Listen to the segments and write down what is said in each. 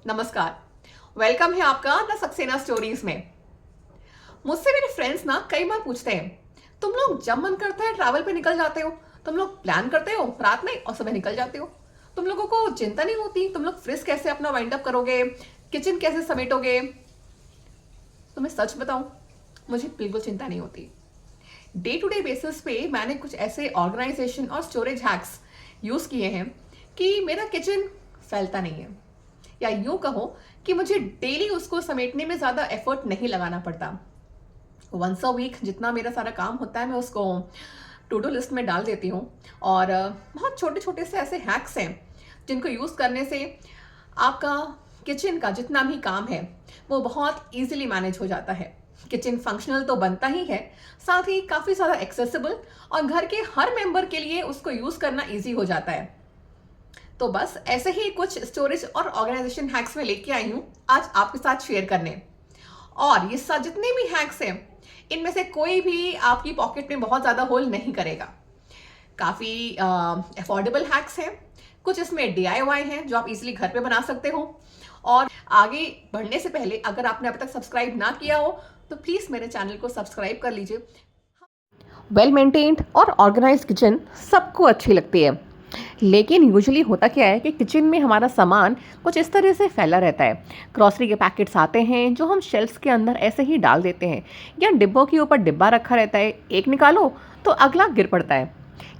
नमस्कार। वेलकम है आपका द सक्सेना स्टोरीज में। मुझसे मेरे फ्रेंड्स ना कई बार पूछते हैं, तुम लोग जब मन करता है ट्रैवल पे निकल जाते हो, तुम लोग प्लान करते हो रात में और सुबह निकल जाते हो, तुम लोगों को चिंता नहीं होती, तुम लोग फ्रिज कैसे अपना वाइंड अप करोगे, किचन कैसे समेटोगे। तो मैं सच बताऊं, मुझे बिल्कुल चिंता नहीं होती। डे टू डे बेसिस पे मैंने कुछ ऐसे ऑर्गेनाइजेशन और स्टोरेज हैक्स यूज किए हैं कि मेरा किचन फैलता नहीं है, या यूं कहो कि मुझे डेली उसको समेटने में ज्यादा एफर्ट नहीं लगाना पड़ता। वंस अ वीक जितना मेरा सारा काम होता है मैं उसको टू डू लिस्ट में डाल देती हूँ। और बहुत छोटे छोटे से ऐसे हैक्स हैं जिनको यूज करने से आपका किचन का जितना भी काम है वो बहुत इजीली मैनेज हो जाता है। किचन फंक्शनल तो बनता ही है, साथ ही काफी ज्यादा एक्सेसिबल, और घर के हर मेंबर के लिए उसको यूज करना इजी हो जाता है। तो बस ऐसे ही कुछ स्टोरेज और ऑर्गेनाइजेशन हैक्स में लेके आई हूँ आज आपके साथ शेयर करने। और ये सब जितने भी हैक्स हैं इनमें से कोई भी आपकी पॉकेट में बहुत ज्यादा होल नहीं करेगा। काफी अफोर्डेबल हैक्स हैं, कुछ इसमें डीआईवाई हैं जो आप इजीली घर पे बना सकते हो। और आगे बढ़ने से पहले अगर आपने अभी तक सब्सक्राइब ना किया हो तो प्लीज मेरे चैनल को सब्सक्राइब कर लीजिए। वेल मेंटेन्ड और ऑर्गेनाइज्ड किचन सबको अच्छी लगती है, लेकिन यूजुअली होता क्या है कि किचन में हमारा सामान कुछ इस तरह से फैला रहता है। ग्रॉसरी के पैकेट्स आते हैं जो हम शेल्फ्स के अंदर ऐसे ही डाल देते हैं, या डिब्बों के ऊपर डिब्बा रखा रहता है, एक निकालो तो अगला गिर पड़ता है।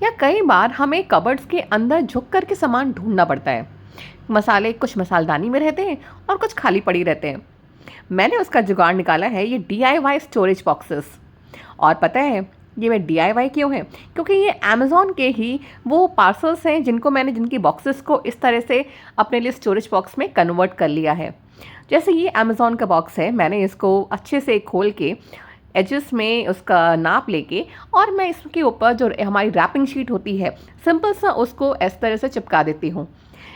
या कई बार हमें कबर्ड्स के अंदर झुक करके सामान ढूंढना पड़ता है। मसाले कुछ मसालदानी में रहते हैं और कुछ खाली पड़ी रहते हैं। मैंने उसका जुगाड़ निकाला है ये DIY स्टोरेज बॉक्सेस। और पता है ये मैं DIY क्यों है? क्योंकि ये अमेज़ॉन के ही वो पार्सल्स हैं जिनकी बॉक्सेस को इस तरह से अपने लिए स्टोरेज बॉक्स में कन्वर्ट कर लिया है। जैसे ये अमेज़ॉन का बॉक्स है, मैंने इसको अच्छे से खोल के एजेस में उसका नाप लेके और मैं इसके ऊपर जो हमारी रैपिंग शीट होती है सिंपल सा उसको इस तरह से चिपका देती हूँ।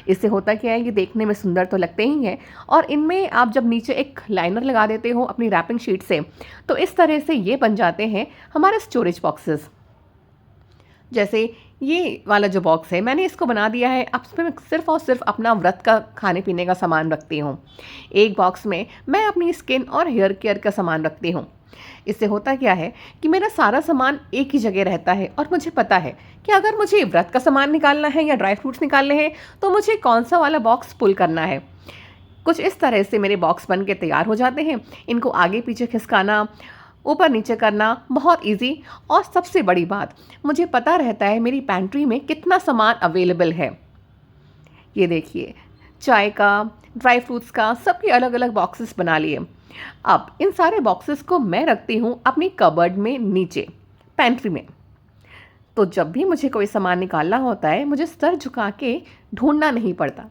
इससे होता क्या है, ये देखने में सुंदर तो लगते ही हैं, और इनमें आप जब नीचे एक लाइनर लगा देते हो अपनी रैपिंग शीट से तो इस तरह से ये बन जाते हैं हमारे स्टोरेज बॉक्सेस। जैसे ये वाला जो बॉक्स है मैंने इसको बना दिया है, अब इसमें मैं सिर्फ और सिर्फ अपना व्रत का खाने पीने का सामान रखती हूँ। एक बॉक्स में मैं अपनी स्किन और हेयर केयर का सामान रखती हूँ। इससे होता क्या है कि मेरा सारा सामान एक ही जगह रहता है, और मुझे पता है कि अगर मुझे व्रत का सामान निकालना है या ड्राई फ्रूट्स निकालने हैं तो मुझे कौन सा वाला बॉक्स पुल करना है। कुछ इस तरह से मेरे बॉक्स बन के तैयार हो जाते हैं। इनको आगे पीछे खिसकाना, ऊपर नीचे करना बहुत इजी। और सबसे बड़ी बात, मुझे पता रहता है मेरी पैंट्री में कितना सामान अवेलेबल है। ये देखिए, चाय का, ड्राई फ्रूट्स का, सबके अलग अलग बॉक्सेस बना लिए। अब इन सारे बॉक्सेस को मैं रखती हूँ अपनी कबर्ड में नीचे पैंट्री में। तो जब भी मुझे कोई सामान निकालना होता है मुझे सर झुका के ढूंढना नहीं पड़ता।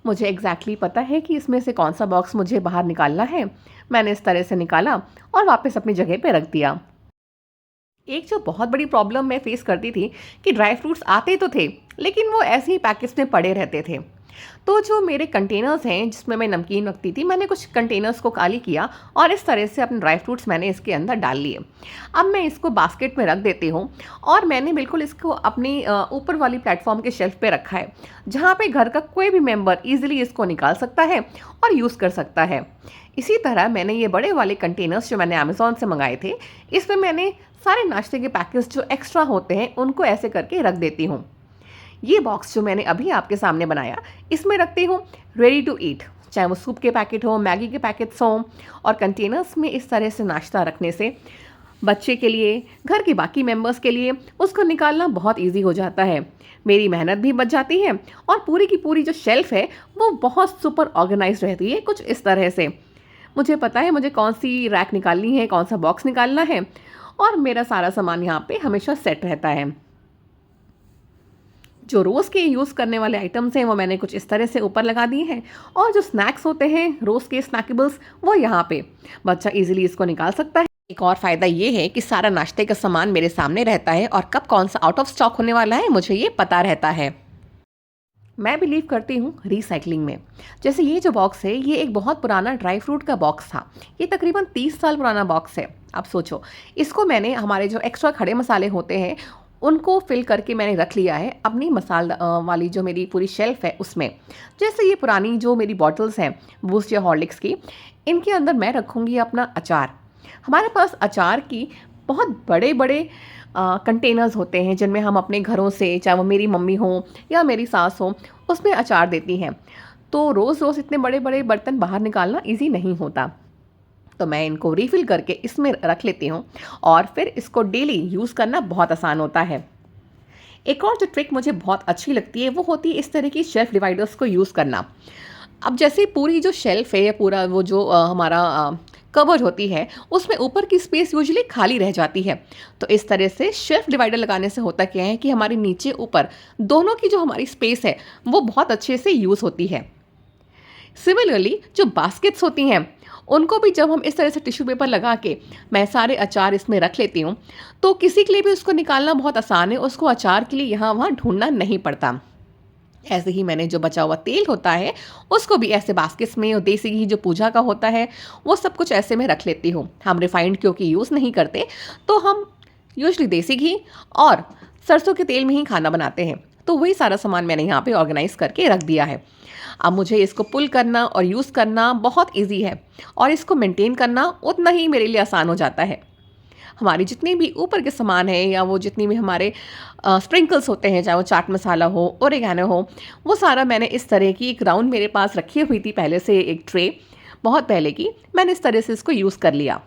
मुझे एग्जैक्टली पता है कि इसमें से कौन सा बॉक्स मुझे बाहर निकालना है। मैंने इस तरह से निकाला और वापस अपनी जगह पे रख दिया। एक जो बहुत बड़ी प्रॉब्लम मैं फेस करती थी कि ड्राई फ्रूट्स आते तो थे लेकिन वो ऐसे ही पैकेट्स में पड़े रहते थे। तो जो मेरे कंटेनर्स हैं जिसमें मैं नमकीन रखती थी, मैंने कुछ कंटेनर्स को खाली किया और इस तरह से अपने ड्राई फ्रूट्स मैंने इसके अंदर डाल लिए। अब मैं इसको बास्केट में रख देती हूँ, और मैंने बिल्कुल इसको अपनी ऊपर वाली प्लेटफॉर्म के शेल्फ पे रखा है, जहाँ पे घर का कोई भी मेंबर इजीली इसको निकाल सकता है और यूज़ कर सकता है। इसी तरह मैंने ये बड़े वाले कंटेनर्स जो मैंने अमेज़ॉन से मंगाए थे, इसमें मैंने सारे नाश्ते के पैकेट्स जो एक्स्ट्रा होते हैं उनको ऐसे करके रख देती हूँ। ये बॉक्स जो मैंने अभी आपके सामने बनाया, इसमें रखती हूँ रेडी टू ईट, चाहे वो सूप के पैकेट हो, मैगी के पैकेट्स हों। और कंटेनर्स में इस तरह से नाश्ता रखने से बच्चे के लिए, घर के बाकी मेंबर्स के लिए उसको निकालना बहुत इजी हो जाता है। मेरी मेहनत भी बच जाती है और पूरी की पूरी जो शेल्फ है वो बहुत सुपर ऑर्गेनाइज रहती है। कुछ इस तरह से मुझे पता है मुझे कौन सी रैक निकालनी है, कौन सा बॉक्स निकालना है, और मेरा सारा सामान यहाँ पे हमेशा सेट रहता है। जो रोज़ के यूज़ करने वाले आइटम्स हैं वो मैंने कुछ इस तरह से ऊपर लगा दिए हैं, और जो स्नैक्स होते हैं रोज़ के स्नैकेबल्स वो यहाँ पे बच्चा इजीली इसको निकाल सकता है। एक और फ़ायदा ये है कि सारा नाश्ते का सामान मेरे सामने रहता है, और कब कौन सा आउट ऑफ स्टॉक होने वाला है मुझे ये पता रहता है। मैं बिलीव करती हूँ रिसाइकलिंग में। जैसे ये जो बॉक्स है ये एक बहुत पुराना ड्राई फ्रूट का बॉक्स था, ये तकरीबन 30 साल पुराना बॉक्स है। अब सोचो, इसको मैंने हमारे जो एक्स्ट्रा खड़े मसाले होते हैं उनको फिल करके मैंने रख लिया है अपनी मसाला वाली जो मेरी पूरी शेल्फ है उसमें। जैसे ये पुरानी जो मेरी बॉटल्स हैं बूस्ट या हॉर्लिक्स की, इनके अंदर मैं रखूँगी अपना अचार। हमारे पास अचार की बहुत बड़े बड़े कंटेनर्स होते हैं जिनमें हम अपने घरों से, चाहे वो मेरी मम्मी हो या मेरी सास हो, उसमें अचार देती हैं। तो रोज़ रोज़ इतने बड़े बड़े बर्तन बाहर निकालना ईजी नहीं होता, तो मैं इनको रिफ़िल करके इसमें रख लेती हूँ और फिर इसको डेली यूज़ करना बहुत आसान होता है। एक और जो ट्रिक मुझे बहुत अच्छी लगती है वो होती है इस तरह की शेल्फ डिवाइडर्स को यूज़ करना। अब जैसे पूरी जो शेल्फ है या पूरा वो जो हमारा कवर होती है, उसमें ऊपर की स्पेस यूजुअली खाली रह जाती है। तो इस तरह से शेल्फ डिवाइडर लगाने से होता क्या है कि हमारे नीचे ऊपर दोनों की जो हमारी स्पेस है वो बहुत अच्छे से यूज़ होती है। सिमिलरली जो बास्केट्स होती हैं, उनको भी जब हम इस तरह से टिश्यू पेपर लगा के मैं सारे अचार इसमें रख लेती हूँ, तो किसी के लिए भी उसको निकालना बहुत आसान है, उसको अचार के लिए यहाँ वहाँ ढूंढना नहीं पड़ता। ऐसे ही मैंने जो बचा हुआ तेल होता है उसको भी ऐसे बास्केट्स में, और देसी घी जो पूजा का होता है वो सब कुछ ऐसे में रख लेती हूँ। हम रिफाइंड क्योंकि यूज़ नहीं करते, तो हम यूजली देसी घी और सरसों के तेल में ही खाना बनाते हैं। तो वही सारा सामान मैंने यहाँ पे ऑर्गेनाइज करके रख दिया है। अब मुझे इसको पुल करना और यूज़ करना बहुत ईजी है और इसको मेंटेन करना उतना ही मेरे लिए आसान हो जाता है। हमारी जितने भी ऊपर के सामान है या वो जितनी भी हमारे स्प्रिंकल्स होते हैं, चाहे वो चाट मसाला हो, ओरिगैनो हो, वो सारा मैंने इस तरह की एक राउंड मेरे पास रखी हुई थी पहले से, एक ट्रे बहुत पहले की, मैंने इस तरह से इसको यूज़ कर लिया।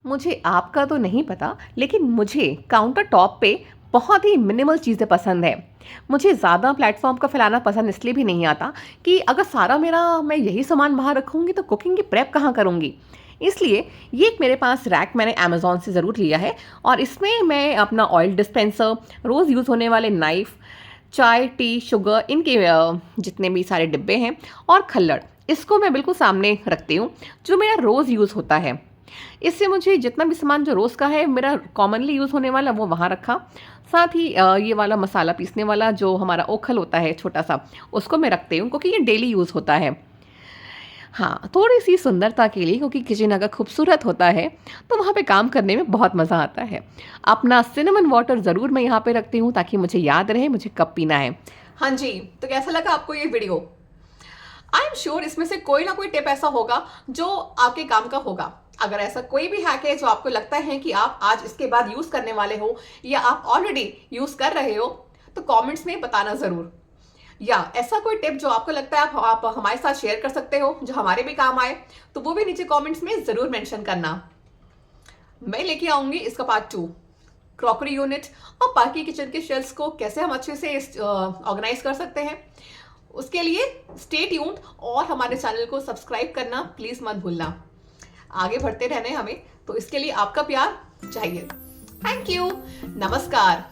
मुझे आपका तो नहीं पता, लेकिन मुझे काउंटर टॉप पे बहुत ही मिनिमल चीज़ें पसंद है। मुझे ज़्यादा प्लेटफॉर्म का फैलाना पसंद इसलिए भी नहीं आता कि अगर सारा मेरा मैं यही सामान बाहर रखूँगी तो कुकिंग की प्रेप कहाँ करूँगी। इसलिए ये एक मेरे पास रैक मैंने अमेज़ॉन से ज़रूर लिया है और इसमें मैं अपना ऑयल डिस्पेंसर, रोज़ यूज़ होने वाले नाइफ़, चाय, टी, शुगर, इनके जितने भी सारे डिब्बे हैं और खल्लड़, इसको मैं बिल्कुल सामने रखती हूँ जो मेरा रोज़ यूज़ होता है। इससे मुझे जितना भी सामान जो रोज़ का है मेरा कॉमनली यूज़ होने वाला वो वहाँ रखा। साथ ही ये वाला मसाला पीसने वाला जो हमारा ओखल होता है छोटा सा, उसको मैं रखती हूँ क्योंकि ये डेली यूज़ होता है। हाँ, थोड़ी-सी सुंदरता के लिए, क्योंकि किचन अगर खूबसूरत होता है तो वहाँ पे काम करने में बहुत मज़ा आता है। अपना सिनेमन वाटर ज़रूर मैं यहाँ पे रखती हूँ ताकि मुझे याद रहे मुझे कब पीना है। हाँ जी, तो कैसा लगा आपको ये वीडियो? आई एम श्योर इसमें से कोई ना कोई टिप ऐसा होगा जो आपके काम का होगा। अगर ऐसा कोई भी हैक है जो आपको लगता है कि आप आज इसके बाद यूज़ करने वाले हो या आप ऑलरेडी यूज़ कर रहे हो, तो कमेंट्स में बताना ज़रूर। या ऐसा कोई टिप जो आपको लगता है आप हमारे साथ शेयर कर सकते हो जो हमारे भी काम आए, तो वो भी नीचे कमेंट्स में ज़रूर मेंशन करना। मैं लेके आऊँगी इसका पार्ट 2, क्रॉकरी यूनिट और बाकी किचन के शेल्फ्स को कैसे हम अच्छे से ऑर्गेनाइज कर सकते हैं। उसके लिए स्टे ट्यून्ड और हमारे चैनल को सब्सक्राइब करना प्लीज़ मत भूलना। आगे बढ़ते रहने हमें, तो इसके लिए आपका प्यार चाहिए। Thank you. नमस्कार।